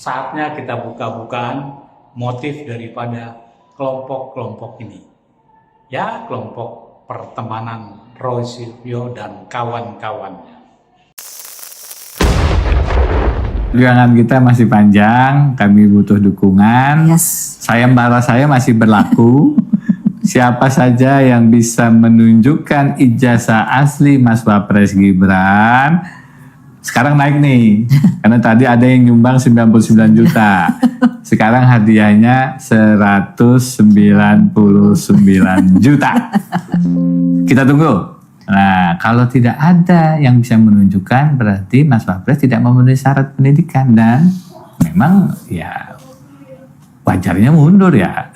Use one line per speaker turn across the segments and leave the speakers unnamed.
saatnya kita buka-bukaan motif daripada kelompok-kelompok ini. Ya, kelompok pertemanan Roy Suryo dan kawan-kawannya.
Perjuangan kita masih panjang, kami butuh dukungan. Sayembara saya masih berlaku. Siapa saja yang bisa menunjukkan ijazah asli Mas Wapres Gibran, sekarang naik nih. Karena tadi ada yang nyumbang 99 juta. Sekarang hadiahnya 199 juta. Kita tunggu. Nah, kalau tidak ada yang bisa menunjukkan, berarti Mas Wapres tidak memenuhi syarat pendidikan. Dan memang ya wajarnya mundur ya.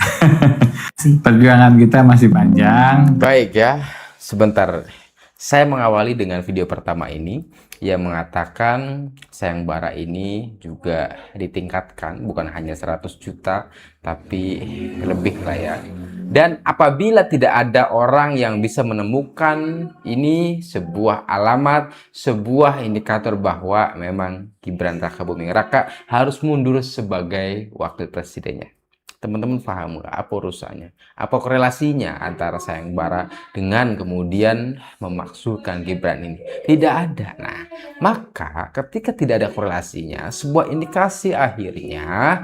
Perjuangan kita masih panjang.
Baik ya, sebentar. Saya mengawali dengan video pertama ini yang mengatakan sayembara ini juga ditingkatkan, bukan hanya 100 juta, tapi lebih lah ya. Dan apabila tidak ada orang yang bisa menemukan ini sebuah alamat, sebuah indikator bahwa memang Gibran Rakabuming Raka harus mundur sebagai wakil presidennya. Teman-teman paham nggak apa urusannya? Apa korelasinya antara sayembara dengan kemudian memaksulkan Gibran ini? Tidak ada. Nah, maka ketika tidak ada korelasinya, sebuah indikasi akhirnya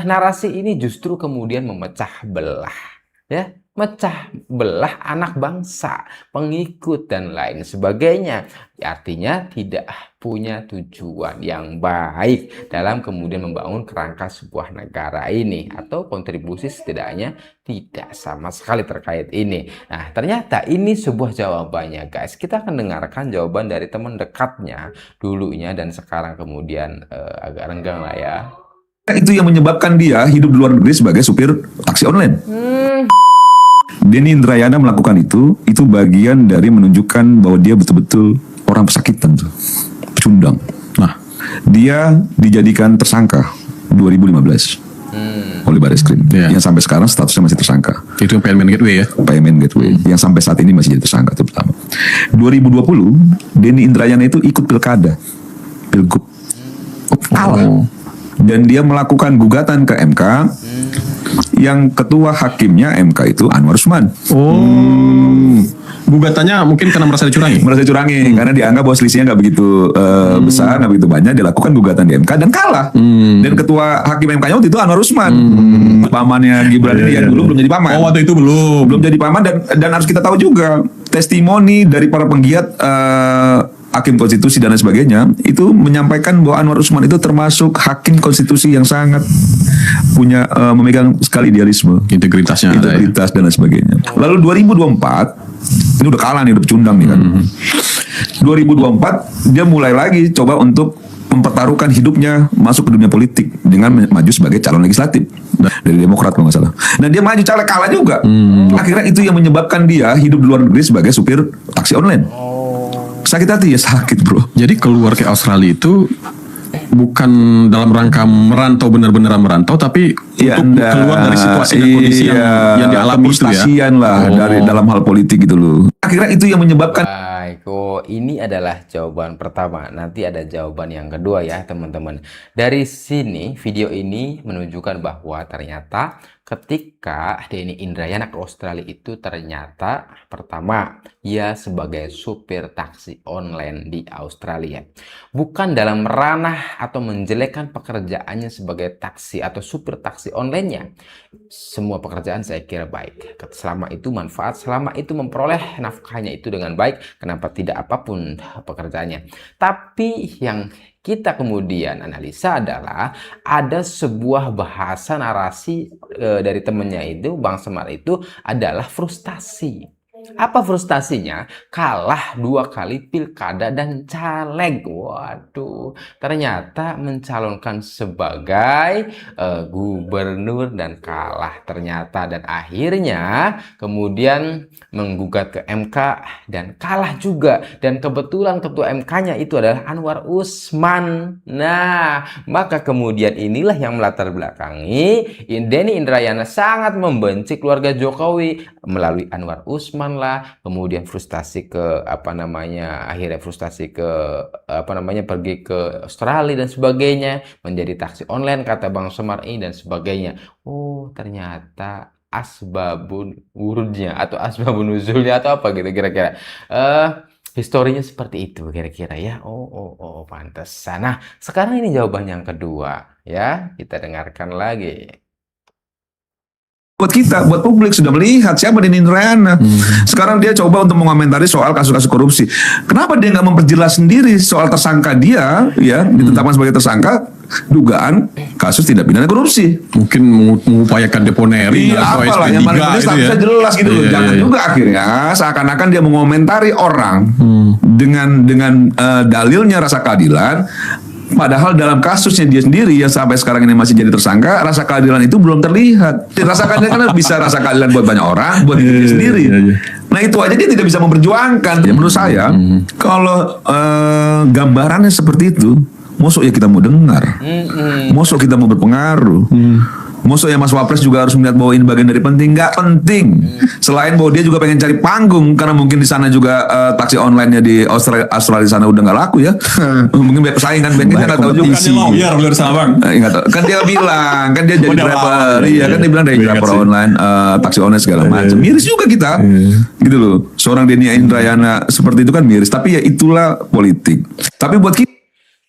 narasi ini justru kemudian memecah belah, ya, mecah belah anak bangsa, pengikut dan lain sebagainya. Artinya tidak punya tujuan yang baik dalam kemudian membangun kerangka sebuah negara ini, atau kontribusi setidaknya tidak sama sekali terkait ini. Nah, ternyata ini sebuah jawabannya, guys. Kita akan dengarkan jawaban dari teman dekatnya dulunya dan sekarang kemudian agak renggang lah ya.
Itu yang menyebabkan dia hidup di luar negeri sebagai supir taksi online. Denny Indrayana melakukan itu bagian dari menunjukkan bahwa dia betul-betul orang pesakitan tuh, pecundang. Nah, dia dijadikan tersangka 2015 oleh Barreskrim, yang sampai sekarang statusnya masih tersangka.
Itu PMN Gateway ya?
PMN Gateway, yang sampai saat ini masih jadi tersangka, itu pertama. 2020, Denny Indrayana itu ikut pilkada, pilgub, kalah. Dan dia melakukan gugatan ke MK, yang ketua hakimnya MK itu Anwar Usman.
Gugatannya mungkin karena merasa dicurangi?
Merasa dicurangi, karena dianggap bahwa selisihnya nggak begitu besar, nggak begitu banyak. Dilakukan gugatan di MK dan kalah. Dan ketua hakim MK-nya waktu itu Anwar Usman. Pamannya Gibran ini yang dulu belum jadi paman.
Oh, waktu itu belum
jadi paman, dan harus kita tahu juga testimoni dari para penggiat hakim konstitusi dan lain sebagainya itu menyampaikan bahwa Anwar Usman itu termasuk hakim konstitusi yang sangat punya memegang sekali idealisme, integritas dan lain sebagainya. Lalu 2024 ini udah kalah nih, udah pecundang nih kan. 2024 dia mulai lagi coba untuk mempertaruhkan hidupnya masuk ke dunia politik dengan maju sebagai calon legislatif dari Demokrat kalau nggak salah. Nah, dia maju caleg, kalah juga. Akhirnya itu yang menyebabkan dia hidup di luar negeri sebagai supir taksi online. Sakit hati ya, sakit bro.
Jadi keluar ke Australia itu bukan dalam rangka merantau, benar-benar merantau, tapi
ya,
untuk keluar dari situasi dan kondisi yang dialami itu ya.
Lah dari dalam hal politik gitu loh. Akhirnya itu yang menyebabkan.
Baik, ini adalah jawaban pertama. Nanti ada jawaban yang kedua ya teman-teman. Dari sini video ini menunjukkan bahwa ternyata ketika Denny Indrayana ke Australia itu ternyata pertama ia sebagai supir taksi online di Australia. Bukan dalam ranah atau menjelekkan pekerjaannya sebagai taksi atau supir taksi online-nya. Semua pekerjaan saya kira baik. Selama itu manfaat, selama itu memperoleh nafkahnya itu dengan baik, kenapa tidak apapun pekerjaannya. Tapi yang kita kemudian analisa adalah ada sebuah bahasa narasi dari temennya itu, Bang Semar itu adalah frustasi. Apa frustasinya? Kalah 2 kali pilkada dan caleg. Waduh, ternyata mencalonkan sebagai gubernur dan kalah ternyata. Dan akhirnya kemudian menggugat ke MK dan kalah juga. Dan kebetulan ketua MK-nya itu adalah Anwar Usman. Nah, maka kemudian inilah yang melatar belakangi Denny Indrayana sangat membenci keluarga Jokowi melalui Anwar Usman lah, kemudian frustasi ke akhirnya frustasi ke pergi ke Australia dan sebagainya, menjadi taksi online kata Bang Semar ini dan sebagainya. Oh, ternyata asbabun wurudnya atau asbabun nuzulnya atau apa gitu kira-kira. Historinya seperti itu kira-kira ya. Oh, pantesan. Nah, sekarang ini jawaban yang kedua ya. Kita dengarkan lagi.
Buat kita, buat publik sudah melihat siapa Denny Indrayana. Sekarang dia coba untuk mengomentari soal kasus-kasus korupsi. Kenapa dia nggak memperjelas sendiri soal tersangka dia, ya ditetapkan sebagai tersangka dugaan kasus tidak pidana korupsi?
Mungkin mengupayakan deponeri
Iya,
atau
apalah yang paling penting statusnya jelas gitu loh. Jangan juga akhirnya seakan-akan dia mengomentari orang dengan dalilnya rasa keadilan. Padahal dalam kasusnya dia sendiri yang sampai sekarang ini masih jadi tersangka, rasa keadilan itu belum terlihat. Rasa keadilan kan bisa rasa keadilan buat banyak orang, buat diri sendiri. Nah itu aja dia tidak bisa memperjuangkan. Ya, menurut saya, kalau gambarannya seperti itu, mosok ya kita mau dengar, mosok kita mau berpengaruh. Mosok ya Mas Wapres juga harus melihat bahwa ini bagian dari penting, nggak penting. Selain bahwa dia juga pengen cari panggung karena mungkin di sana juga taksi online-nya di Australia sana udah nggak laku ya. Mungkin biar pesaing kan, kita nggak tahu juga.
Biar sama Bang.
Nggak tahu. Kan dia bilang, kan dia jadi driver, iya kan dia bilang dari driver online, taksi online segala macam. Miris juga kita, gitu loh. Seorang Denny Indrayana seperti itu kan miris. Tapi ya itulah politik. Tapi buat kita.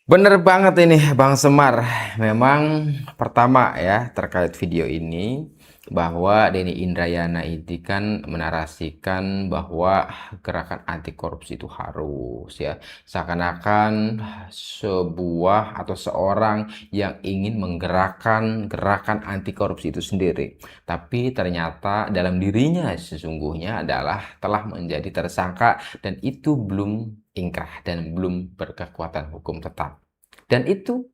Bener banget ini Bang Semar. Memang pertama ya terkait video ini, bahwa Denny Indrayana ini kan menarasikan bahwa gerakan anti korupsi itu harus ya, seakan-akan sebuah atau seorang yang ingin menggerakkan gerakan anti korupsi itu sendiri, tapi ternyata dalam dirinya sesungguhnya adalah telah menjadi tersangka dan itu belum ingkrah dan belum berkekuatan hukum tetap, dan itu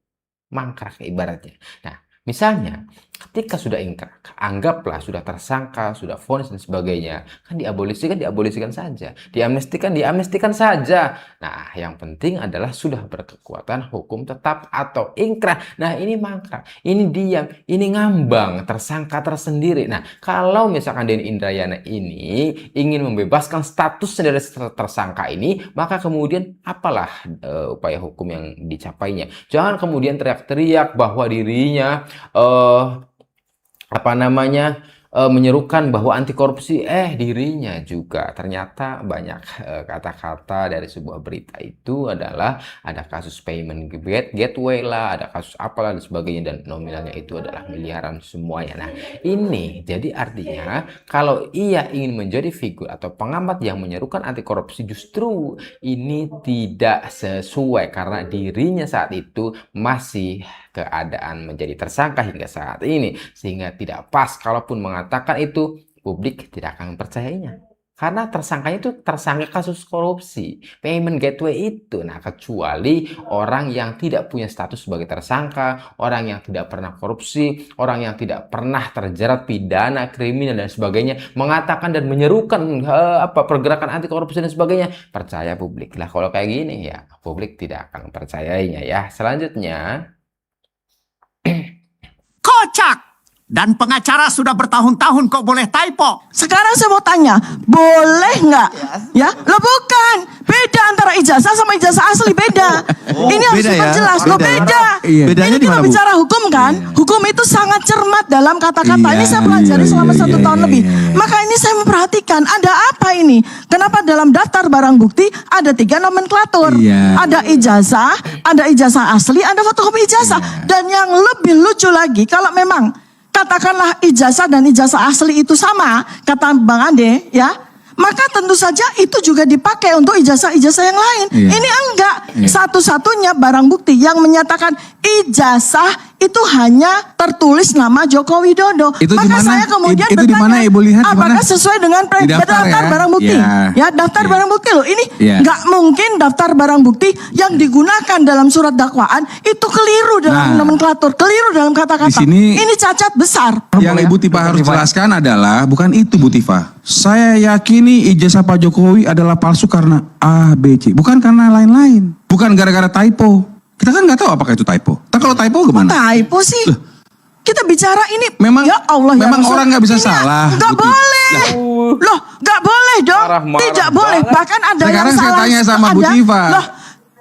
mangkrak ibaratnya. Nah, misalnya ketika sudah ingkrah, anggaplah sudah tersangka, sudah vonis dan sebagainya, kan diabolisikan saja, diamnestikan saja. Nah, yang penting adalah sudah berkekuatan hukum tetap atau ingkrah. Nah, ini mangkrak, ini diam, ini ngambang, tersangka tersendiri. Nah, kalau misalkan Denny Indrayana ini ingin membebaskan status dari tersangka ini, maka kemudian apalah upaya hukum yang dicapainya. Jangan kemudian teriak-teriak bahwa dirinya menyerukan bahwa anti korupsi, dirinya juga ternyata banyak kata-kata dari sebuah berita itu adalah ada kasus payment gateway lah, ada kasus apalah dan sebagainya, dan nominalnya itu adalah miliaran semuanya. Nah, ini jadi artinya kalau ia ingin menjadi figur atau pengamat yang menyerukan anti korupsi, justru ini tidak sesuai karena dirinya saat itu masih keadaan menjadi tersangka hingga saat ini, sehingga tidak pas kalaupun mengatakan itu, publik tidak akan mempercayainya karena tersangkanya itu tersangka kasus korupsi payment gateway itu. Nah, kecuali orang yang tidak punya status sebagai tersangka, orang yang tidak pernah korupsi, orang yang tidak pernah terjerat pidana kriminal dan sebagainya, mengatakan dan menyerukan pergerakan anti korupsi dan sebagainya, percaya publik lah. Kalau kayak gini ya publik tidak akan mempercayainya ya. Selanjutnya,
kocak. Dan pengacara sudah bertahun-tahun kok boleh typo. Sekarang saya mau tanya, boleh nggak? Ya, lo bukan. Beda antara ijazah sama ijazah asli, beda. Ini harus diperjelas, lo beda.
Bedanya
Ini kita bicara hukum kan? Hukum itu sangat cermat dalam kata-kata. Ini saya pelajari selama 1 tahun lebih. Maka ini saya memperhatikan, ada apa ini? Kenapa dalam daftar barang bukti ada 3 nomenklatur? Ada ijazah asli, ada fotokopi ijazah. Dan yang lebih lucu lagi, kalau memang katakanlah ijazah dan ijazah asli itu sama, kata Bang Ade, ya, maka tentu saja itu juga dipakai untuk ijazah-ijazah yang lain. Ini enggak. Satu-satunya barang bukti yang menyatakan ijazah itu hanya tertulis nama Joko Widodo.
Itu
maka
dimana?
saya kemudian
Itu
bertanya,
dimana Ibu lihat?
apakah sesuai dengan daftar barang bukti? Ya, daftar barang bukti loh. Ini nggak mungkin daftar barang bukti yang digunakan dalam surat dakwaan itu keliru dalam nomenklatur, keliru dalam kata-kata. Ini cacat besar.
Yang Ibu Tifa harus jelaskan adalah bukan itu Bu Tifa. Saya yakini ijazah Pak Jokowi adalah palsu karena A, B, C. Bukan karena lain-lain. Bukan gara-gara typo. Kita kan nggak tahu apakah itu typo. Kalau typo gimana?
Typo sih. kita bicara ini,
Memang-
ya Allah ya
memang
Rasul,
orang nggak bisa
ini
salah,
nggak
Buti.
boleh. Loh, nggak boleh dong.
Marah-marah
Tidak boleh.
banget.
Bahkan ada yang
Sekarang saya
salah.
tanya sama Bu Tiva.
Loh,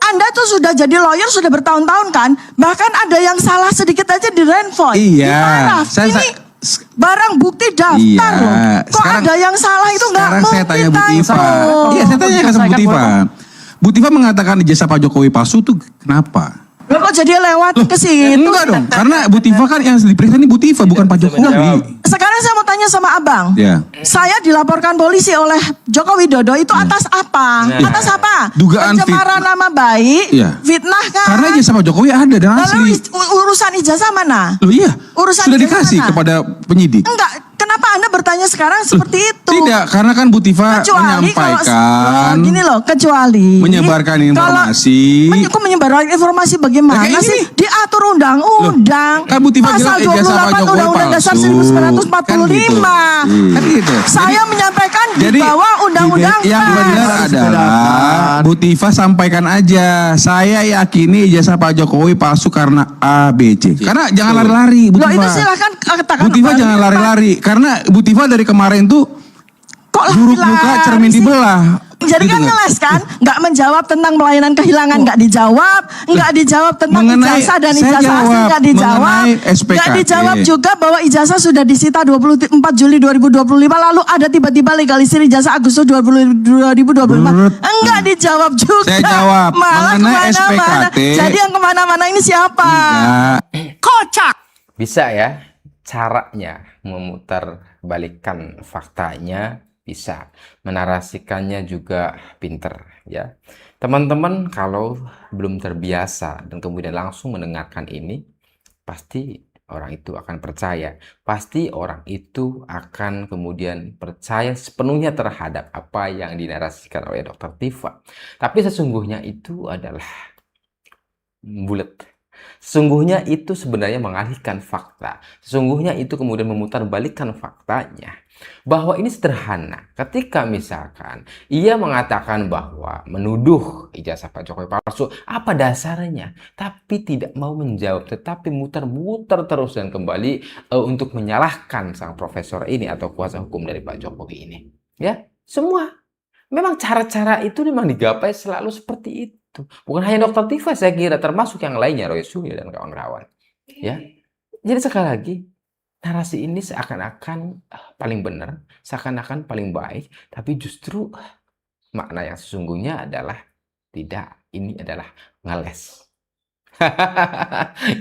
Anda tuh sudah jadi lawyer sudah bertahun-tahun kan? Bahkan ada yang salah sedikit aja di renvoy.
Iya.
Gimana? Ini barang bukti daftar
Iya.
loh. Kok ada yang salah itu nggak
Sekarang
mungkin?
saya tanya Bu
Taiful.
Tiva. Iya, saya tanya sama Bu Tiva. Bu Tiva mengatakan ijazah Pak Jokowi palsu tuh kenapa?
Loh, kok jadi lewat ke situ?
Enggak dong, karena Bu Tiva kan yang diperiksa ini Bu Tiva bukan Pak Jokowi.
Sekarang saya mau tanya sama abang.
Ya.
Saya dilaporkan polisi oleh Joko Widodo itu atas apa? Atas apa?
Dugaan
Pencemaran nama baik,
Iya.
fitnah kan?
Karena ijazah Pak Jokowi ada dan
Lalu
asli.
urusan ijazah mana?
Loh iya,
Urusan
sudah
ijazah
dikasih
mana?
kepada penyidik.
Enggak, kenapa Anda bertanya sekarang seperti itu?
Tidak, karena kan Bu Tiva menyampaikan,
gini loh, kecuali
menyebarkan informasi.
Kok menyebarkan informasi bagaimana
Nah, kayak
sih?
ini.
Diatur undang-undang.
Kan Bu Tiva
Pasal
bilang ijazah Pak
28
Jokowi
Undang-Undang Dasar
palsu.
1945.
Kan gitu.
Saya menyampaikan di
Jadi
bawah undang-undang
yang
PES.
benar adalah Bu Tiva sampaikan aja. Saya yakini ijazah Pak Jokowi palsu karena A, B, C. Karena jangan lari-lari Bu
Loh,
Tiva.
itu silakan katakan.
Bu Tiva jangan lari-lari karena Bu Tiva dari kemarin tuh
Kok
buruk
lari-lari
muka cermin
sih?
dibelah.
Jadi kan
Gitu nggak?
ngeles kan, nggak menjawab tentang pelayanan kehilangan, nggak dijawab, nggak dijawab tentang
Mengenai-
ijazah dan
saya
ijazah asli,
jawab.
nggak dijawab,
Mengenai SPKT.
nggak dijawab juga bahwa ijazah sudah disita 24 Juli 2025, lalu ada tiba-tiba legalisir ijazah Agustus 2025, enggak dijawab juga.
Saya jawab.
Malah
Mengenai
kemana-mana.
SPKT.
Jadi yang kemana-mana ini siapa?
Enggak.
Kocak.
Bisa ya, caranya memutar balikan faktanya bisa, menarasikannya juga pinter ya. Teman-teman kalau belum terbiasa dan kemudian langsung mendengarkan ini, pasti orang itu akan percaya. Pasti orang itu akan kemudian percaya sepenuhnya terhadap apa yang dinarasikan oleh Dr. Tiva. Tapi sesungguhnya itu adalah bulet. Sesungguhnya itu sebenarnya mengalihkan fakta. Sesungguhnya itu kemudian memutar balikan faktanya. Bahwa ini sederhana. Ketika misalkan ia mengatakan bahwa menuduh ijazah Pak Jokowi palsu, apa dasarnya? Tapi tidak mau menjawab, tetapi muter-muter terus dan kembali untuk menyalahkan sang profesor ini atau kuasa hukum dari Pak Jokowi ini. Ya, semua. Memang cara-cara itu memang digapai selalu seperti itu. Bukan hanya Dr. Tiva, saya kira termasuk yang lainnya, Roy Suryo dan kawan-kawan. Ya, jadi sekali lagi narasi ini seakan-akan paling benar, seakan-akan paling baik, tapi justru makna yang sesungguhnya adalah tidak. Ini adalah ngeles.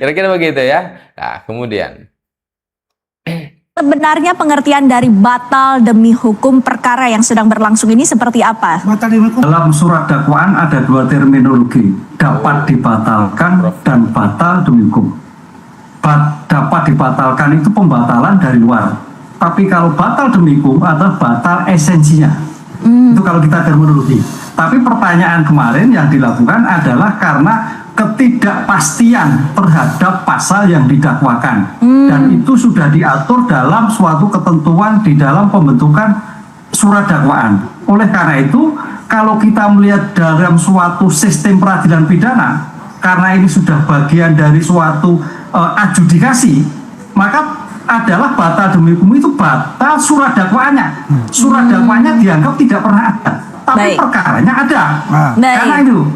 Kira-kira begitu ya. Nah, kemudian.
Sebenarnya pengertian dari batal demi hukum perkara yang sedang berlangsung ini seperti apa?
Dalam surat dakwaan ada dua terminologi, dapat dibatalkan dan batal demi hukum. Dapat dibatalkan itu pembatalan dari luar, tapi kalau batal demi hukum adalah batal esensinya. Itu kalau kita terminologi. Tapi pertanyaan kemarin yang dilakukan adalah karena ketidakpastian terhadap pasal yang didakwakan, dan itu sudah diatur dalam suatu ketentuan di dalam pembentukan surat dakwaan. Oleh karena itu, kalau kita melihat dalam suatu sistem peradilan pidana, karena ini sudah bagian dari suatu adjudikasi, maka adalah batal demi hukum itu batal surat dakwaannya. Surat dakwaannya dianggap tidak pernah ada, tapi perkaranya ada.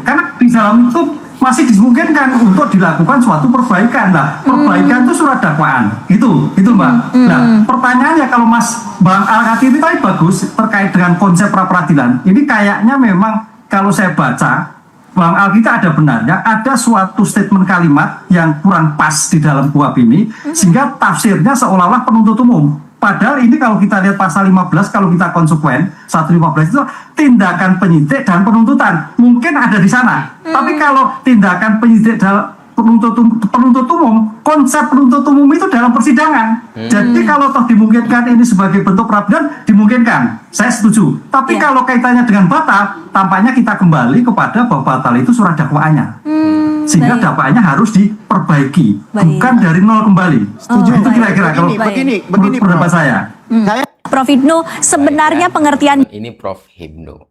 Karena di dalam itu masih dimungkinkan untuk dilakukan suatu perbaikan. Nah, perbaikan itu surat dakwaan. Gitu Mbak. Nah, pertanyaannya kalau Bang Al-Khatiri tadi bagus terkait dengan konsep pra-peradilan. Ini kayaknya memang kalau saya baca Bang Al kita ada benarnya, ada suatu statement kalimat yang kurang pas di dalam KUHP ini, sehingga tafsirnya seolah-olah penuntut umum. Padahal ini kalau kita lihat pasal 15, kalau kita konsekuen, 115 itu tindakan penyidik dan penuntutan. Mungkin ada di sana. Tapi kalau tindakan penyidik dan penuntut umum, konsep penuntut umum itu dalam persidangan. Jadi kalau toh dimungkinkan ini sebagai bentuk peradilan, dimungkinkan. Saya setuju. Tapi kalau kaitannya dengan batal, tampaknya kita kembali kepada bahwa batal itu surat dakwaannya. Sehingga dakwaannya harus diperbaiki, bukan dari nol kembali. Setuju itu kira-kira kalau begini pendapat saya.
Prof Hipnu, sebenarnya pengertian
ini Prof Hipnu.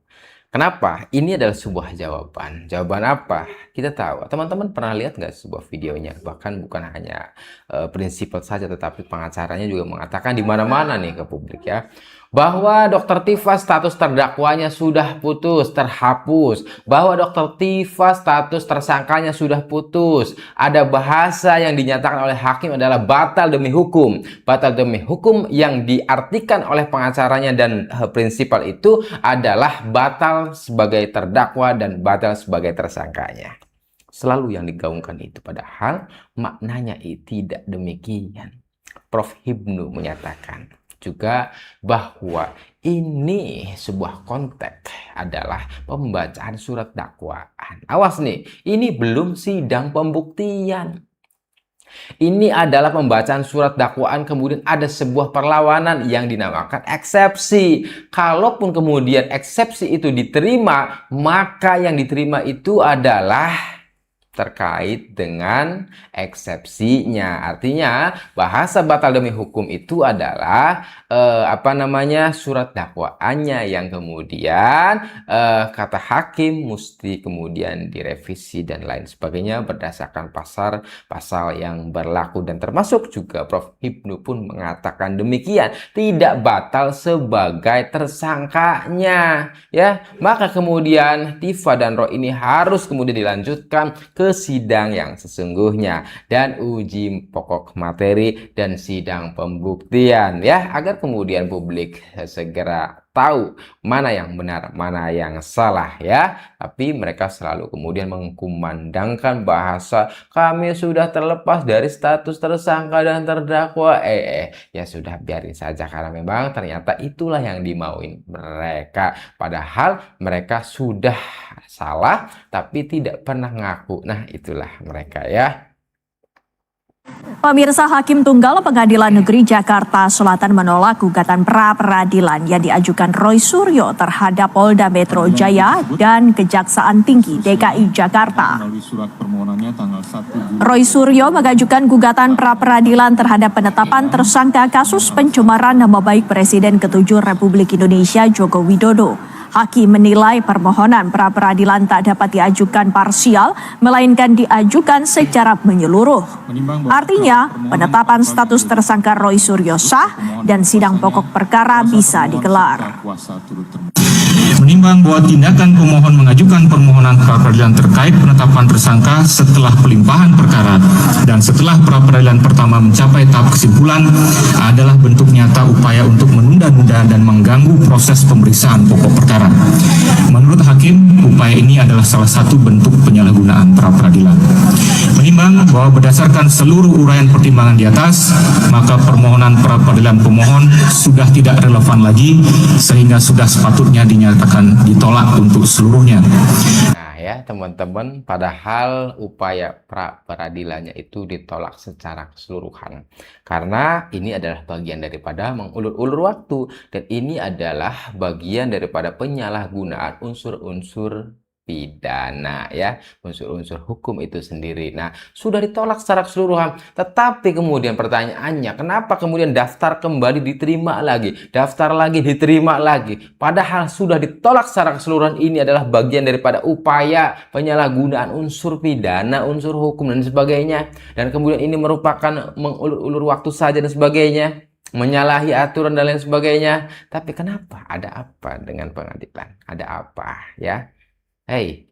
Kenapa? Ini adalah sebuah jawaban. Jawaban apa? Kita tahu. Teman-teman pernah lihat nggak sebuah videonya? Bahkan bukan hanya prinsipal saja, tetapi pengacaranya juga mengatakan di mana-mana nih ke publik ya, bahwa Dr. Tifa status terdakwanya sudah putus, terhapus. Bahwa Dr. Tifa status tersangkanya sudah putus. Ada bahasa yang dinyatakan oleh hakim adalah batal demi hukum. Batal demi hukum yang diartikan oleh pengacaranya dan prinsipal itu adalah batal sebagai terdakwa dan batal sebagai tersangkanya. Selalu yang digaungkan itu, padahal maknanya tidak demikian. Prof. Hipnu menyatakan juga bahwa ini sebuah konteks adalah pembacaan surat dakwaan. Awas nih, ini belum sidang pembuktian. Ini adalah pembacaan surat dakwaan, kemudian ada sebuah perlawanan yang dinamakan eksepsi. Kalaupun kemudian eksepsi itu diterima, maka yang diterima itu adalah terkait dengan eksepsinya. Artinya bahasa batal demi hukum itu adalah surat dakwaannya yang kemudian kata hakim mesti kemudian direvisi dan lain sebagainya berdasarkan pasal yang berlaku, dan termasuk juga Prof. Hipnu pun mengatakan demikian, tidak batal sebagai tersangkanya ya. Maka kemudian Tifa dan Roy ini harus kemudian dilanjutkan ke sidang yang sesungguhnya dan uji pokok materi dan sidang pembuktian ya, agar kemudian publik segera tahu mana yang benar, mana yang salah ya. Tapi mereka selalu kemudian mengkumandangkan bahasa kami sudah terlepas dari status tersangka dan terdakwa. Ya sudah, biarin saja, karena memang ternyata itulah yang dimauin mereka. Padahal mereka sudah salah tapi tidak pernah ngaku. Nah, itulah mereka ya.
Pemirsa, Hakim Tunggal Pengadilan Negeri Jakarta Selatan menolak gugatan pra-peradilan yang diajukan Roy Suryo terhadap Polda Metro Jaya dan Kejaksaan Tinggi DKI Jakarta. Roy Suryo mengajukan gugatan pra-peradilan terhadap penetapan tersangka kasus pencemaran nama baik Presiden ke-7 Republik Indonesia Joko Widodo. Hakim menilai permohonan pra-peradilan tak dapat diajukan parsial, melainkan diajukan secara menyeluruh. Artinya, penetapan status tersangka Roy Suryo sah dan sidang pokok perkara bisa digelar.
Menimbang bahwa tindakan pemohon mengajukan permohonan pra-peradilan terkait penetapan tersangka setelah pelimpahan perkara dan setelah pra-peradilan pertama mencapai tahap kesimpulan adalah bentuk nyata upaya untuk menunda-nunda dan mengganggu proses pemeriksaan pokok perkara. Menurut Hakim, upaya ini adalah salah satu bentuk penyalahgunaan pra-peradilan. Menimbang bahwa berdasarkan seluruh uraian pertimbangan di atas, maka permohonan pra-peradilan pemohon sudah tidak relevan lagi sehingga sudah sepatutnya dinyatakan ditolak untuk seluruhnya.
Nah ya teman-teman, padahal upaya pra-peradilannya itu ditolak secara keseluruhan karena ini adalah bagian daripada mengulur-ulur waktu, dan ini adalah bagian daripada penyalahgunaan unsur-unsur pidana ya, unsur-unsur hukum itu sendiri. Nah, sudah ditolak secara keseluruhan, tetapi kemudian pertanyaannya, kenapa kemudian daftar kembali diterima lagi, daftar lagi diterima lagi, padahal sudah ditolak secara keseluruhan? Ini adalah bagian daripada upaya penyalahgunaan unsur pidana, unsur hukum dan sebagainya, dan kemudian ini merupakan mengulur-ulur waktu saja dan sebagainya, menyalahi aturan dan lain sebagainya. Tapi kenapa? Ada apa dengan pengadilan? Ada apa ya? Hei,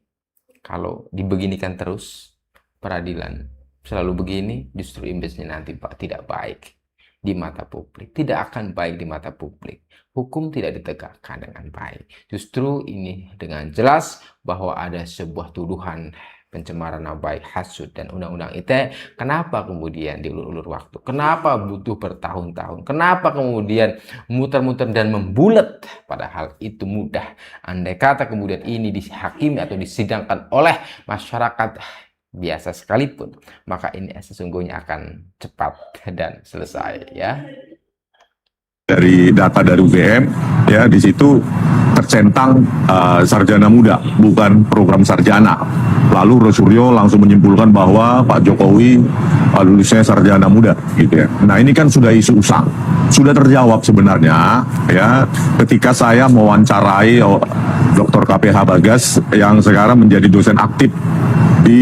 kalau dibeginikan terus peradilan selalu begini, justru image-nya nanti tidak baik di mata publik, tidak akan baik di mata publik. Hukum tidak ditegakkan dengan baik. Justru ini dengan jelas bahwa ada sebuah tuduhan pencemaran nama baik, hasud, dan undang-undang ITE. Kenapa kemudian diulur-ulur waktu? Kenapa butuh bertahun-tahun? Kenapa kemudian muter-muter dan membulat? Padahal itu mudah. Andai kata kemudian ini dihakimi atau disidangkan oleh masyarakat biasa sekalipun, maka ini sesungguhnya akan cepat dan selesai ya.
Dari data dari UGM ya, di situ tercentang sarjana muda, bukan program sarjana. Lalu Roy Suryo langsung menyimpulkan bahwa Pak Jokowi lulusnya sarjana muda gitu ya. Nah, ini kan sudah isu usang, sudah terjawab sebenarnya ya ketika saya mewawancarai Dr. KPH Bagas yang sekarang menjadi dosen aktif di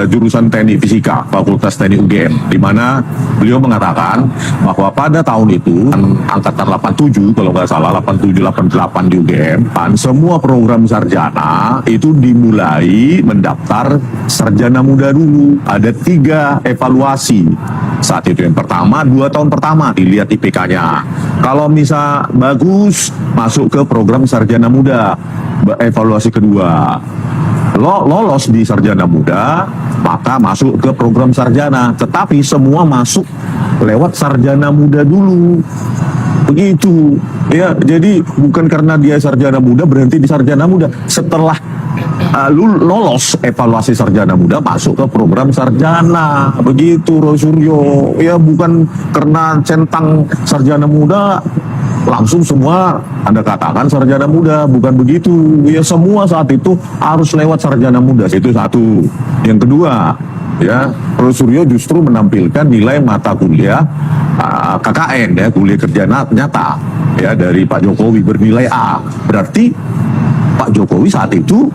jurusan Teknik Fisika Fakultas Teknik UGM, di mana beliau mengatakan bahwa pada tahun itu angkatan 87 kalau nggak salah 87-88 di UGM, semua program sarjana itu dimulai mendaftar sarjana muda dulu. Ada 3 evaluasi saat itu. Yang pertama 2 tahun pertama dilihat IPK-nya. Kalau misal bagus masuk ke program sarjana muda. Evaluasi kedua lolos di sarjana muda, maka masuk ke program sarjana. Tetapi semua masuk lewat sarjana muda dulu. Begitu. Ya, jadi bukan karena dia sarjana muda berhenti di sarjana muda. Setelah lolos evaluasi sarjana muda masuk ke program sarjana. Begitu, Roy Suryo. Ya, bukan karena centang sarjana muda langsung semua Anda katakan sarjana muda, bukan begitu. Ya, semua saat itu harus lewat sarjana muda. Itu satu. Yang kedua, ya, Roy Suryo justru menampilkan nilai mata kuliah KKN, ya, kuliah kerja nyata, ya, dari Pak Jokowi bernilai A. Berarti Pak Jokowi saat itu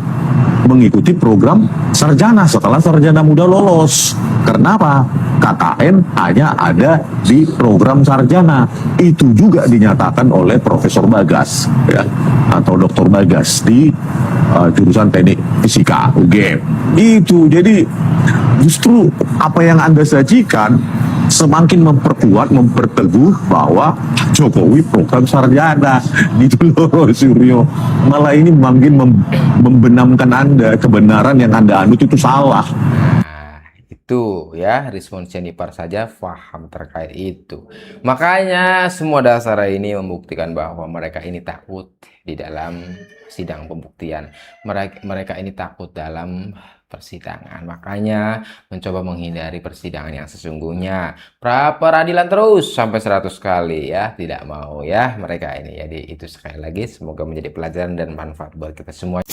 mengikuti program sarjana setelah sarjana muda lolos. Kenapa? KKN hanya ada di program sarjana. Itu juga dinyatakan oleh Profesor Bagas, ya, atau Dr. Bagas di jurusan Teknik Fisika UGM. Itu jadi justru apa yang Anda sajikan semakin memperkuat, memperteguh bahwa Jokowi program sarjana. Gitu loh, Suryo. Malah ini makin membenamkan Anda, kebenaran yang Anda anut itu salah.
Itu ya, Rismond Sianipar saja paham terkait itu. Makanya semua dasar ini membuktikan bahwa mereka ini takut di dalam sidang pembuktian. Mereka ini takut dalam persidangan. Makanya mencoba menghindari persidangan yang sesungguhnya. Pra peradilan terus sampai 100 kali ya. Tidak mau ya mereka ini. Jadi itu sekali lagi semoga menjadi pelajaran dan manfaat buat kita semua.